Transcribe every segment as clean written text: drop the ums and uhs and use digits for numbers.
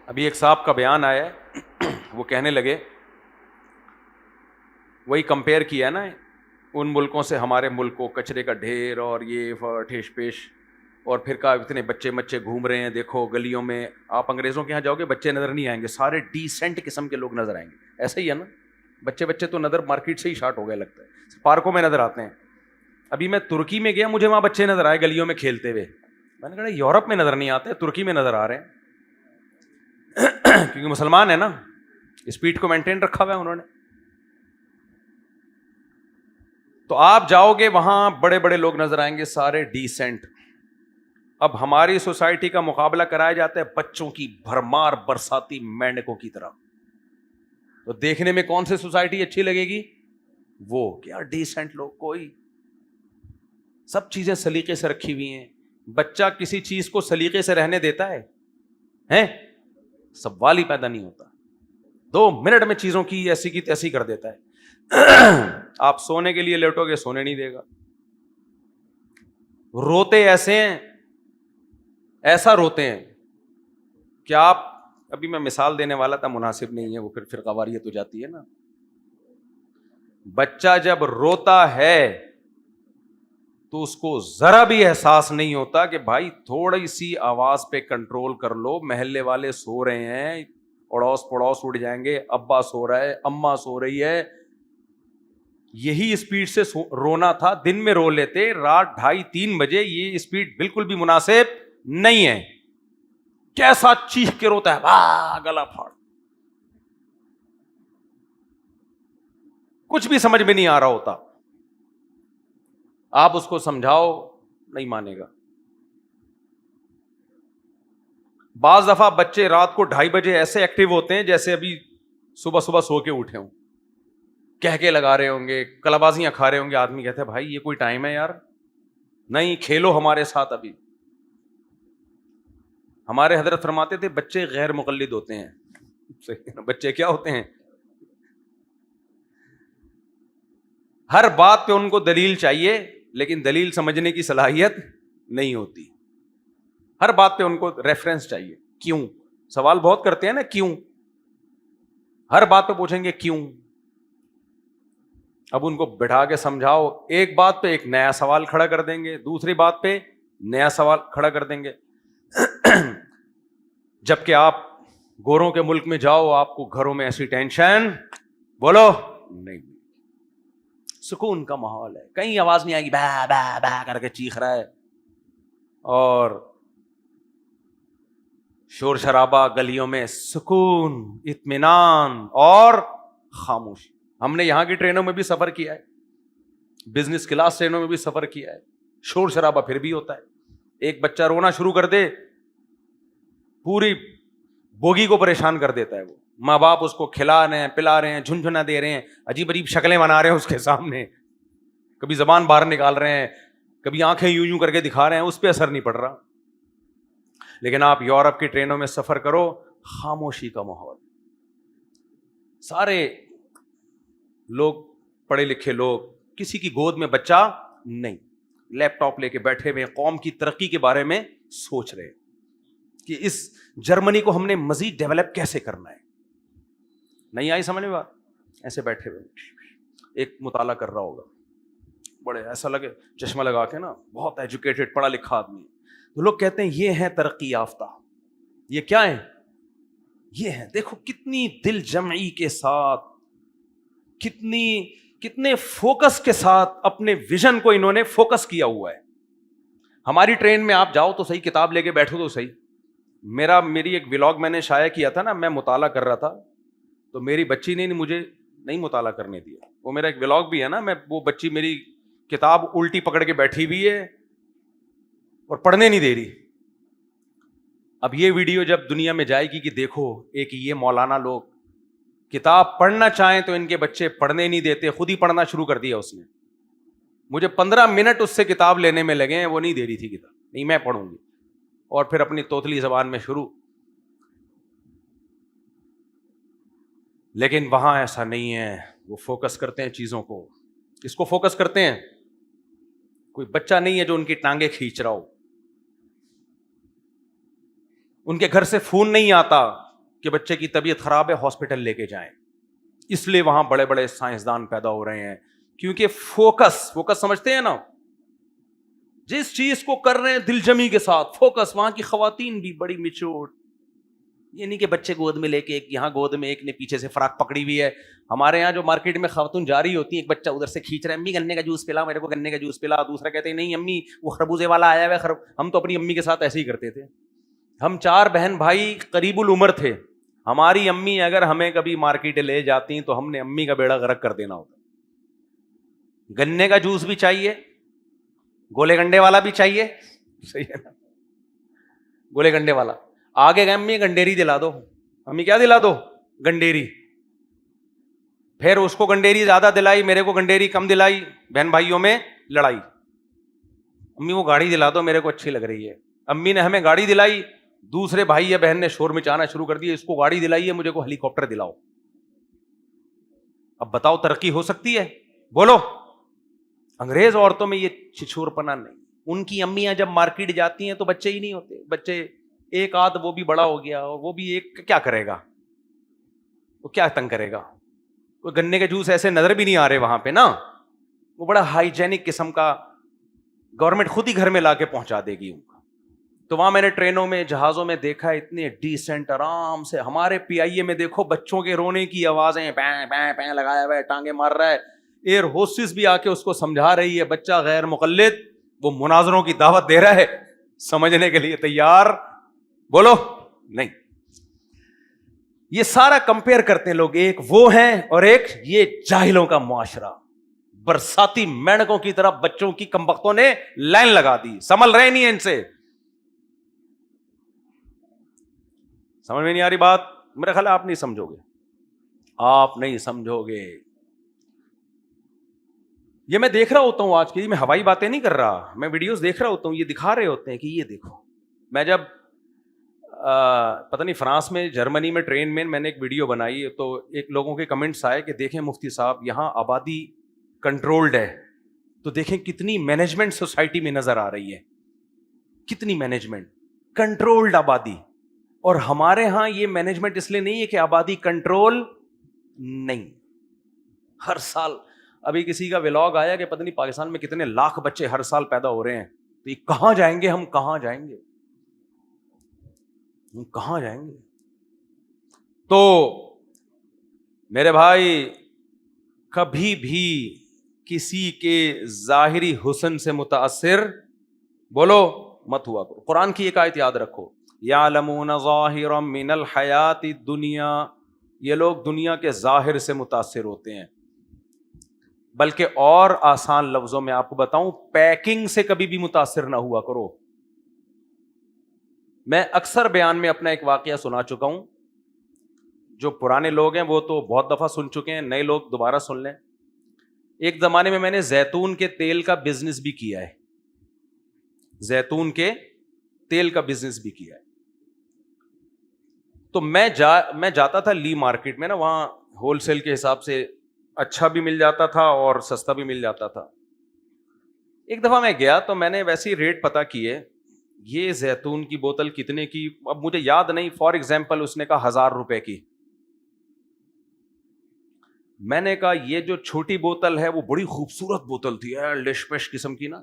ابھی ایک صاحب کا بیان آیا ہے، وہ کہنے لگے، وہی کمپیئر کیا نا ان ملکوں سے ہمارے ملک کو، کچرے کا ڈھیر اور یہ ٹھیش پیش، اور پھر کہا اتنے بچے گھوم رہے ہیں، دیکھو گلیوں میں آپ انگریزوں کے یہاں جاؤ گے بچے نظر نہیں آئیں گے، سارے ڈیسنٹ قسم کے لوگ نظر آئیں گے. ایسا ہی ہے نا، بچے تو نظر مارکیٹ سے ہی شارٹ ہو گیا لگتا ہے، پارکوں میں نظر آتے ہیں. ابھی میں ترکی میں گیا، مجھے وہاں بچے نظر آئے گلیوں میں کھیلتے ہوئے. میں نے کہا یورپ میں نظر نہیں آتے، ترکی میں نظر آ رہے ہیں کیونکہ مسلمان ہے نا، اسپیڈ کو مینٹین رکھا ہوا ہے انہوں نے. تو آپ جاؤ گے وہاں بڑے بڑے لوگ نظر آئیں گے، سارے ڈیسنٹ. اب ہماری سوسائٹی کا مقابلہ کرایا جاتا ہے بچوں کی بھرمار برساتی مینڈکوں کی طرح. تو دیکھنے میں کون سی سوسائٹی اچھی لگے گی؟ وہ کیا ڈیسنٹ لوگ، کوئی سب چیزیں سلیقے سے رکھی ہوئی ہیں. بچہ کسی چیز کو سلیقے سے رہنے دیتا ہے؟ سوال ہی پیدا نہیں ہوتا. 2 منٹ میں چیزوں کی ایسی کی تیسی کر دیتا ہے. آپ سونے کے لیے لیٹو گے، سونے نہیں دے گا. روتے ایسے ہیں، ایسا روتے ہیں کہ آپ، ابھی میں مثال دینے والا تھا، مناسب نہیں ہے، وہ پھر فرقہ واریت ہو جاتی ہے نا. بچہ جب روتا ہے تو اس کو ذرا بھی احساس نہیں ہوتا کہ بھائی تھوڑی سی آواز پہ کنٹرول کر لو، محلے والے سو رہے ہیں، اڑوس پڑوس اڑ جائیں گے، ابا سو رہا ہے، اماں سو رہی ہے. یہی اسپیڈ سے رونا تھا، دن میں رو لیتے، رات 2:30-3 بجے یہ اسپیڈ بالکل بھی مناسب نہیں ہے. کیسا چیخ کے روتا ہے، واہ گلا پھاڑ، کچھ بھی سمجھ میں نہیں آ رہا ہوتا. آپ اس کو سمجھاؤ نہیں مانے گا. بعض دفعہ بچے رات کو 2:30 بجے ایسے ایکٹیو ہوتے ہیں جیسے ابھی صبح سو کے اٹھے ہوں، کہہ کے لگا رہے ہوں گے، کلابازیاں کھا رہے ہوں گے. آدمی کہتے ہیں بھائی یہ کوئی ٹائم ہے یار، نہیں کھیلو ہمارے ساتھ. ابھی ہمارے حضرت فرماتے تھے بچے غیر مقلد ہوتے ہیں. بچے کیا ہوتے ہیں؟ ہر بات پہ ان کو دلیل چاہیے، لیکن دلیل سمجھنے کی صلاحیت نہیں ہوتی. ہر بات پہ ان کو ریفرنس چاہیے. کیوں؟ سوال بہت کرتے ہیں نا، کیوں؟ ہر بات پہ پوچھیں گے کیوں. اب ان کو بٹھا کے سمجھاؤ، ایک بات پہ ایک نیا سوال کھڑا کر دیں گے، دوسری بات پہ نیا سوال کھڑا کر دیں گے. جبکہ آپ گوروں کے ملک میں جاؤ، آپ کو گھروں میں ایسی ٹینشن بولو نہیں، سکون کا ماحول ہے، کہیں آواز نہیں آئے گی با با با کر کے چیخ رہا ہے، اور شور شرابہ گلیوں میں، سکون، اطمینان اور خاموشی. ہم نے یہاں کی ٹرینوں میں بھی سفر کیا ہے، بزنس کلاس ٹرینوں میں بھی سفر کیا ہے، شور شرابہ پھر بھی ہوتا ہے. ایک بچہ رونا شروع کر دے، پوری بوگی کو پریشان کر دیتا ہے. وہ ماں باپ اس کو کھلا رہے ہیں، پلا رہے ہیں، جھنجھنا دے رہے ہیں، عجیب عجیب شکلیں بنا رہے ہیں اس کے سامنے، کبھی زبان باہر نکال رہے ہیں، کبھی آنکھیں یوں یوں کر کے دکھا رہے ہیں، اس پہ اثر نہیں پڑ رہا. لیکن آپ یورپ کی ٹرینوں میں سفر کرو، خاموشی کا ماحول، سارے لوگ پڑھے لکھے لوگ، کسی کی گود میں بچہ نہیں، لیپ ٹاپ لے کے بیٹھے ہوئے، قوم کی ترقی کے بارے میں سوچ رہے کہ اس جرمنی کو ہم نے مزید ڈیولپ کیسے کرنا ہے. نہیں آئی سمجھ میں بات؟ ایسے بیٹھے ہوئے ایک مطالعہ کر رہا ہوگا، بڑے ایسا لگے چشمہ لگا کے نا، بہت ایجوکیٹڈ پڑھا لکھا آدمی. تو لوگ کہتے ہیں یہ ہیں ترقی یافتہ. یہ کیا ہے؟ یہ ہے، دیکھو کتنی دل جمعی کے ساتھ، کتنے فوکس کے ساتھ اپنے ویژن کو انہوں نے فوکس کیا ہوا ہے. ہماری ٹرین میں آپ جاؤ تو صحیح، کتاب لے کے بیٹھو تو صحیح. میری ایک ولاگ میں نے شائع کیا تھا نا، میں مطالعہ کر رہا تھا تو میری بچی نے مجھے نہیں مطالعہ کرنے دیا. وہ میرا ایک ولاگ بھی ہے نا، وہ بچی میری کتاب الٹی پکڑ کے بیٹھی ہوئی ہے اور پڑھنے نہیں دے رہی. اب یہ ویڈیو جب دنیا میں جائے گی کہ دیکھو ایک یہ مولانا لوگ کتاب پڑھنا چاہیں تو ان کے بچے پڑھنے نہیں دیتے، خود ہی پڑھنا شروع کر دیا اس نے. مجھے 15 منٹ اس سے کتاب لینے میں لگے ہیں، وہ نہیں دے رہی تھی کتاب، نہیں میں پڑھوں گی، اور پھر اپنی توتلی زبان میں شروع. لیکن وہاں ایسا نہیں ہے، وہ فوکس کرتے ہیں چیزوں کو. کس کو فوکس کرتے ہیں؟ کوئی بچہ نہیں ہے جو ان کی ٹانگیں کھینچ رہا ہو، ان کے گھر سے فون نہیں آتا کہ بچے کی طبیعت خراب ہے ہاسپٹل لے کے جائیں. اس لیے وہاں بڑے بڑے سائنسدان پیدا ہو رہے ہیں, کیونکہ فوکس سمجھتے ہیں نا, جس چیز کو کر رہے ہیں دل جمی کے ساتھ فوکس. وہاں کی خواتین بھی بڑی میچور, یہ نہیں کہ بچے گود میں لے کے ایک یہاں گود میں ایک نے پیچھے سے فراق پکڑی ہوئی ہے. ہمارے یہاں جو مارکیٹ میں خاتون جا رہی ہوتی ہیں, ایک بچہ ادھر سے کھینچ رہا ہے, امی گنے کا جوس پلا, میرے کو گنے کا جوس پلا. دوسرا کہتے ہیں نہیں امی وہ خربوزے والا آیا ہوا ہے. ہم تو اپنی امی کے ساتھ ایسے ہی کرتے تھے. ہم 4 بہن بھائی قریب العمر تھے. ہماری امی اگر ہمیں کبھی مارکیٹ لے جاتی تو ہم نے امی کا بیڑا غرق کر دینا ہوتا. گنے کا جوس بھی چاہیے, گولے گنڈے والا بھی چاہیے, صحیح ہے نا, گولے گنڈے والا. آگے گئے امی گنڈیری دلا دو, امی کیا دلا دو, گنڈیری. پھر اس کو گنڈیری زیادہ دلائی, میرے کو گنڈیری کم دلائی, بہن بھائیوں میں لڑائی. امی وہ گاڑی دلا دو, میرے کو اچھی لگ رہی ہے. امی نے ہمیں گاڑی دلائی, دوسرے بھائی یا بہن نے شور مچانا شروع کر دیا, اس کو گاڑی دلائی ہے, مجھے کو ہیلی کاپٹر دلاؤ. اب بتاؤ ترقی ہو سکتی ہے؟ بولو. انگریز عورتوں میں یہ چھچور پنا نہیں. ان کی امیاں جب مارکیٹ جاتی ہیں تو بچے ہی نہیں ہوتے, بچے ایک آدھ, وہ بھی بڑا ہو گیا, وہ بھی ایک کیا کرے گا, وہ کیا تنگ کرے گا. وہ گنے کے جوس ایسے نظر بھی نہیں آ رہے وہاں پہ نا, وہ بڑا ہائیجینک قسم کا گورنمنٹ خود ہی گھر میں لا کے پہنچا دے گی ان کا. تو وہاں میں نے ٹرینوں میں جہازوں میں دیکھا ہے اتنے ڈیسنٹ آرام سے. ہمارے پی آئی اے میں دیکھو بچوں کے رونے کی آوازیں, پیں پیں پیں لگایا ہوا ہے, ٹانگیں مار رہا ہے. ایئر ہوسٹس بھی آ کے اس کو سمجھا رہی ہے, بچہ غیر مقلد, وہ مناظروں کی دعوت دے رہا ہے, سمجھنے کے لیے تیار, بولو نہیں. یہ سارا کمپیئر کرتے ہیں لوگ, ایک وہ ہیں اور ایک یہ جاہلوں کا معاشرہ. برساتی مینڈکوں کی طرح بچوں کی کمبختوں نے لائن لگا دی, سنبھل رہے نہیں ہیں ان سے. سمجھ میں نہیں آ رہی بات؟ میرا خیال آپ نہیں سمجھو گے, آپ نہیں سمجھو گے. یہ میں دیکھ رہا ہوتا ہوں آج کی, میں ہوائی باتیں نہیں کر رہا, میں ویڈیوز دیکھ رہا ہوتا ہوں, یہ دکھا رہے ہوتے ہیں کہ یہ دیکھو. میں جب پتہ نہیں فرانس میں جرمنی میں ٹرین میں نے ایک ویڈیو بنائی, تو ایک لوگوں کے کمنٹس آئے کہ دیکھیں مفتی صاحب یہاں آبادی کنٹرولڈ ہے, تو دیکھیں کتنی مینجمنٹ سوسائٹی میں نظر آ رہی ہے, کتنی مینجمنٹ, کنٹرولڈ آبادی. اور ہمارے ہاں یہ مینجمنٹ اس لیے نہیں ہے کہ آبادی کنٹرول نہیں. ہر سال ابھی کسی کا ولاگ آیا کہ پتہ نہیں پاکستان میں کتنے لاکھ بچے ہر سال پیدا ہو رہے ہیں, تو یہ کہاں جائیں گے, ہم کہاں جائیں گے, ہم کہاں جائیں گے. تو میرے بھائی کبھی بھی کسی کے ظاہری حسن سے متاثر, بولو, مت ہوا کرو. قرآن کی ایک آیت یاد رکھو, یعلمون ظاہرا من الحیات الدنیا, یہ لوگ دنیا کے ظاہر سے متاثر ہوتے ہیں. بلکہ اور آسان لفظوں میں آپ کو بتاؤں, پیکنگ سے کبھی بھی متاثر نہ ہوا کرو. میں اکثر بیان میں اپنا ایک واقعہ سنا چکا ہوں, جو پرانے لوگ ہیں وہ تو بہت دفعہ سن چکے ہیں, نئے لوگ دوبارہ سن لیں. ایک زمانے میں نے زیتون کے تیل کا بزنس بھی کیا ہے, زیتون کے تیل کا بزنس بھی کیا ہے. تو میں جاتا تھا لی مارکیٹ میں نا, وہاں ہول سیل کے حساب سے اچھا بھی مل جاتا تھا اور سستا بھی مل جاتا تھا. ایک دفعہ میں گیا تو میں نے ویسے ہی ریٹ پتا کیے, یہ زیتون کی بوتل کتنے کی, اب مجھے یاد نہیں, فار ایگزامپل اس نے کہا 1000 روپے کی. میں نے کہا یہ جو چھوٹی بوتل ہے وہ بڑی خوبصورت بوتل تھی, لش پش قسم کی نا,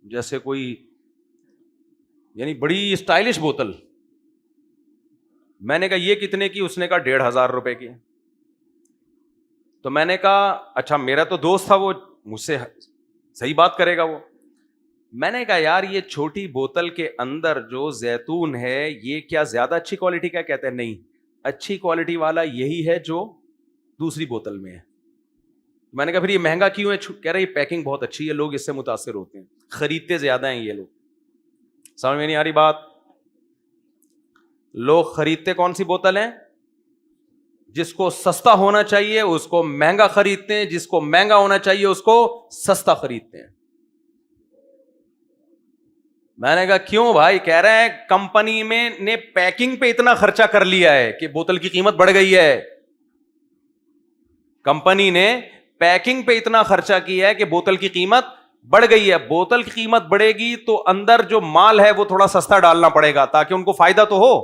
جیسے کوئی یعنی بڑی اسٹائلش بوتل. میں نے کہا یہ کتنے کی, اس نے کہا 1500 روپے کی. تو میں نے کہا اچھا, میرا تو دوست تھا وہ مجھ سے صحیح بات کرے گا وہ. میں نے کہا یار یہ چھوٹی بوتل کے اندر جو زیتون ہے یہ کیا زیادہ اچھی کوالٹی کا؟ کہتے ہیں نہیں, اچھی کوالٹی والا یہی ہے جو دوسری بوتل میں ہے. میں نے کہا پھر یہ مہنگا کیوں ہے؟ کہہ رہا یہ پیکنگ بہت اچھی ہے, لوگ اس سے متاثر ہوتے ہیں, خریدتے زیادہ ہیں یہ لوگ. سمجھ میں نہیں آ رہی بات؟ لوگ خریدتے کون سی بوتل ہیں؟ جس کو سستا ہونا چاہیے اس کو مہنگا خریدتے ہیں, جس کو مہنگا ہونا چاہیے اس کو سستا خریدتے ہیں. میں نے کہا کیوں بھائی؟ کہہ رہے ہیں کمپنی میں نے پیکنگ پہ اتنا خرچہ کر لیا ہے کہ بوتل کی قیمت بڑھ گئی ہے. کمپنی نے پیکنگ پہ اتنا خرچہ کیا ہے کہ بوتل کی قیمت بڑھ گئی ہے. بوتل کی قیمت بڑھے گی تو اندر جو مال ہے وہ تھوڑا سستا ڈالنا پڑے گا تاکہ ان کو فائدہ تو ہو.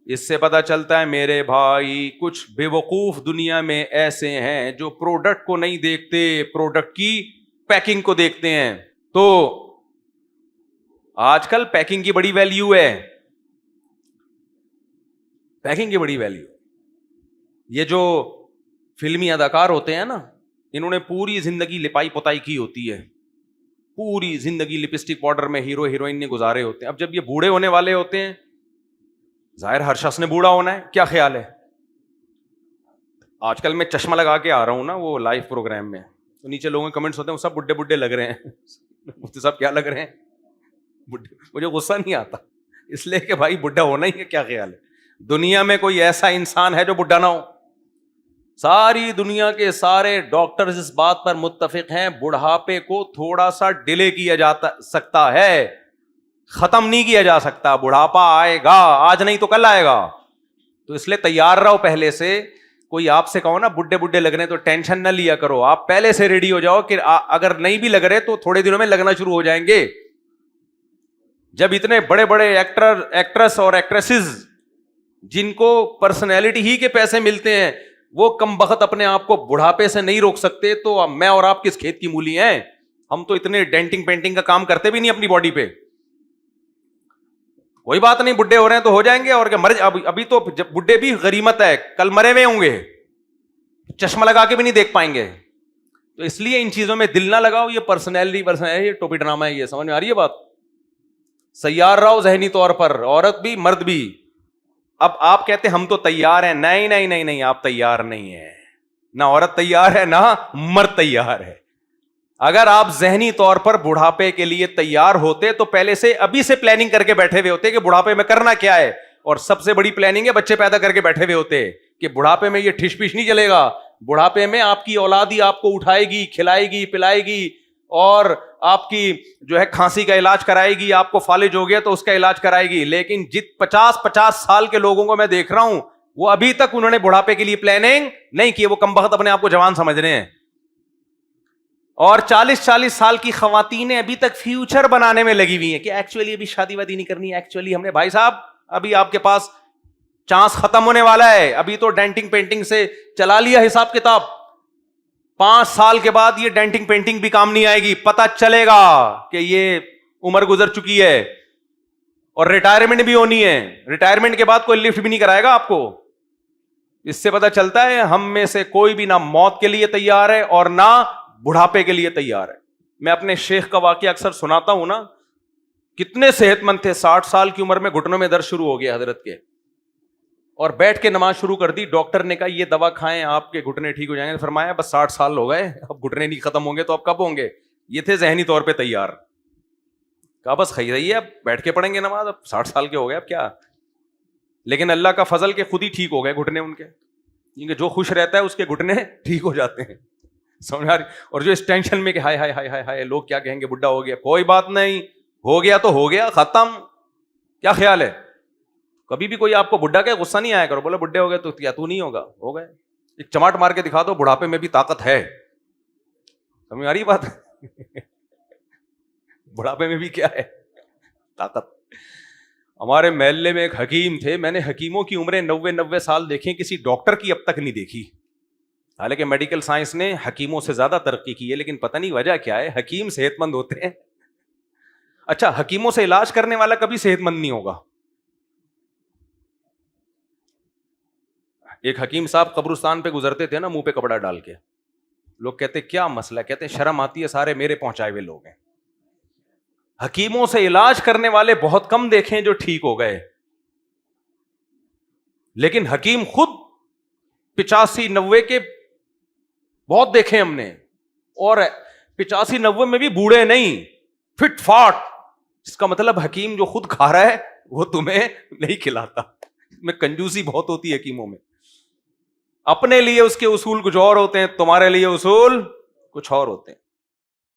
اس سے پتا چلتا ہے میرے بھائی کچھ بے وقوف دنیا میں ایسے ہیں جو پروڈکٹ کو نہیں دیکھتے, پروڈکٹ کی پیکنگ کو دیکھتے ہیں. تو آج کل پیکنگ کی بڑی ویلیو ہے, پیکنگ کی بڑی ویلیو. یہ جو فلمی اداکار ہوتے ہیں نا, انہوں نے پوری زندگی لپائی پتائی کی ہوتی ہے, پوری زندگی لپسٹک پاؤڈر میں ہیرو ہیروئن نے گزارے ہوتے ہیں. اب جب یہ بوڑھے ہونے والے ہوتے ہیں, ظاہر ہر شخص نے بوڑھا ہونا ہے, کیا خیال ہے؟ آج کل میں چشمہ لگا کے آ رہا ہوں نا وہ لائیو پروگرام میں, تو نیچے لوگوں کے کمنٹس ہوتے ہیں وہ سب بڈھے بڈھے لگ رہے ہیں. سب کیا لگ رہے ہیں؟ مجھے غصہ نہیں آتا, اس لیے کہ بھائی بڈھا ہونا ہی ہے, کیا خیال ہے؟ دنیا میں کوئی ایسا انسان ہے جو بڈھا نہ ہو؟ ساری دنیا کے سارے ڈاکٹرز اس بات پر متفق ہیں بڑھاپے کو تھوڑا سا ڈیلے کیا جا سکتا ہے, ختم نہیں کیا جا سکتا. بڑھاپا آئے گا, آج نہیں تو کل آئے گا. تو اس لیے تیار رہو پہلے سے. کوئی آپ سے کہو نا بڈھے بڈھے لگ رہے ہیں تو ٹینشن نہ لیا کرو, آپ پہلے سے ریڈی ہو جاؤ کہ اگر نہیں بھی لگ رہے تو تھوڑے دنوں میں لگنا شروع ہو جائیں گے. جب اتنے بڑے بڑے ایکٹر ایکٹریس اور ایکٹریسز جن کو پرسنالٹی ہی کے پیسے ملتے ہیں وہ کم بخت اپنے آپ کو بڑھاپے سے نہیں روک سکتے, تو میں اور آپ کس کھیت کی مولی ہیں؟ ہم تو اتنے ڈینٹنگ پینٹنگ کا کام کرتے بھی نہیں اپنی باڈی پہ. کوئی بات نہیں, بڈھے ہو رہے ہیں تو ہو جائیں گے, اور کیا ابھی تو جب بڈھے بھی غنیمت ہے, کل مرے ہوئے ہوں گے, چشمہ لگا کے بھی نہیں دیکھ پائیں گے. تو اس لیے ان چیزوں میں دل نہ لگاؤ. یہ پرسنالٹی یہ ٹوپی ڈرامہ ہے, یہ سمجھ میں آ رہی ہے بات؟ سیار رہو ذہنی طور پر, عورت بھی مرد بھی. اب آپ کہتے ہیں ہم تو تیار ہیں, نہیں نہیں نہیں نہیں, آپ تیار نہیں ہیں. نہ عورت تیار ہے نہ مرد تیار ہے. اگر آپ ذہنی طور پر بڑھاپے کے لیے تیار ہوتے تو پہلے سے ابھی سے پلاننگ کر کے بیٹھے ہوئے ہوتے کہ بڑھاپے میں کرنا کیا ہے. اور سب سے بڑی پلاننگ ہے بچے پیدا کر کے بیٹھے ہوئے ہوتے کہ بڑھاپے میں یہ ٹھش پش نہیں چلے گا. بڑھاپے میں آپ کی اولاد ہی آپ کو اٹھائے گی, کھلائے گی, پلائے گی, اور آپ کی جو ہے کھانسی کا علاج کرائے گی. آپ کو فالج ہو گیا تو اس کا علاج کرائے گی. لیکن 50 سال کے لوگوں کو میں دیکھ رہا ہوں وہ ابھی تک انہوں نے بڑھاپے کے لیے پلاننگ نہیں کی. وہ کم بخت اپنے آپ کو جوان سمجھ رہے ہیں. اور 40 سال کی خواتین ابھی تک فیوچر بنانے میں لگی ہوئی ہیں کہ ایکچولی ابھی شادی وادی نہیں کرنی, ایکچولی ہم نے, بھائی صاحب ابھی آپ کے پاس چانس ختم ہونے والا ہے. ابھی تو ڈینٹنگ پینٹنگ سے چلا لیا حساب کتاب, 5 سال کے بعد یہ ڈینٹنگ پینٹنگ بھی کام نہیں آئے گی. پتہ چلے گا کہ یہ عمر گزر چکی ہے اور ریٹائرمنٹ بھی ہونی ہے. ریٹائرمنٹ کے بعد کوئی لفٹ بھی نہیں کرائے گا آپ کو. اس سے پتہ چلتا ہے ہم میں سے کوئی بھی نہ موت کے لیے تیار ہے اور نہ بڑھاپے کے لیے تیار ہے. میں اپنے شیخ کا واقعہ اکثر سناتا ہوں نا, کتنے صحت مند تھے, 60 سال کی عمر میں گھٹنوں میں درد شروع ہو گیا حضرت کے, اور بیٹھ کے نماز شروع کر دی. ڈاکٹر نے کہا یہ دوا کھائیں آپ کے گھٹنے ٹھیک ہو جائیں گے. فرمایا بس 60 سال ہو گئے, اب گھٹنے نہیں ختم ہوں گے تو اب کب ہوں گے؟ یہ تھے ذہنی طور پہ تیار. کہا بس خی رہی ہے, اب بیٹھ کے پڑھیں گے نماز, اب 60 سال کے ہو گئے اب کیا. لیکن اللہ کا فضل کے خود ہی ٹھیک ہو گئے گھٹنے ان کے, کیونکہ جو خوش رہتا ہے اس کے گھٹنے ٹھیک ہو جاتے ہیں. سمجھ آ رہی؟ اور جو اس ٹینشن میں کہ ہائے ہائے ہائے ہائے ہائے لوگ کیا کہیں گے, بڈھا ہو گیا, کوئی بات نہیں, ہو گیا تو ہو گیا, ختم. کیا خیال ہے؟ کبھی بھی کوئی آپ کو بڈھا کہ غصہ نہیں آیا کرو, بولے بڈھے ہو گئے تو کیا تو نہیں ہوگا, ہو گئے. ایک چماٹ مار کے دکھا دو, بڑھاپے میں بھی طاقت ہے. سمجھ آ رہی بات؟ بڑھاپے میں بھی کیا ہے؟ طاقت. ہمارے محلے میں ایک حکیم تھے, میں نے حکیموں کی عمریں 90 سال دیکھیں, کسی ڈاکٹر کی اب تک نہیں دیکھی. حالانکہ میڈیکل سائنس نے حکیموں سے زیادہ ترقی کی ہے, لیکن پتہ نہیں وجہ کیا ہے. حکیم صحت مند ہوتے ہیں. اچھا, حکیموں سے علاج کرنے والا کبھی صحت مند نہیں ہوگا. ایک حکیم صاحب قبرستان پہ گزرتے تھے نا, منہ پہ کپڑا ڈال کے. لوگ کہتے کیا مسئلہ, کہتے شرم آتی ہے, سارے میرے پہنچائے ہوئے لوگ ہیں. حکیموں سے علاج کرنے والے بہت کم دیکھیں جو ٹھیک ہو گئے, لیکن حکیم خود 85-90 کے بہت دیکھے ہم نے, اور 85-90 میں بھی بوڑھے نہیں, فٹ فاٹ. اس کا مطلب حکیم جو خود کھا رہا ہے وہ تمہیں نہیں کھلاتا. میں کنجوسی بہت ہوتی ہے حکیموں میں. اپنے لیے اس کے اصول کچھ اور ہوتے ہیں, تمہارے لیے اصول کچھ اور ہوتے ہیں.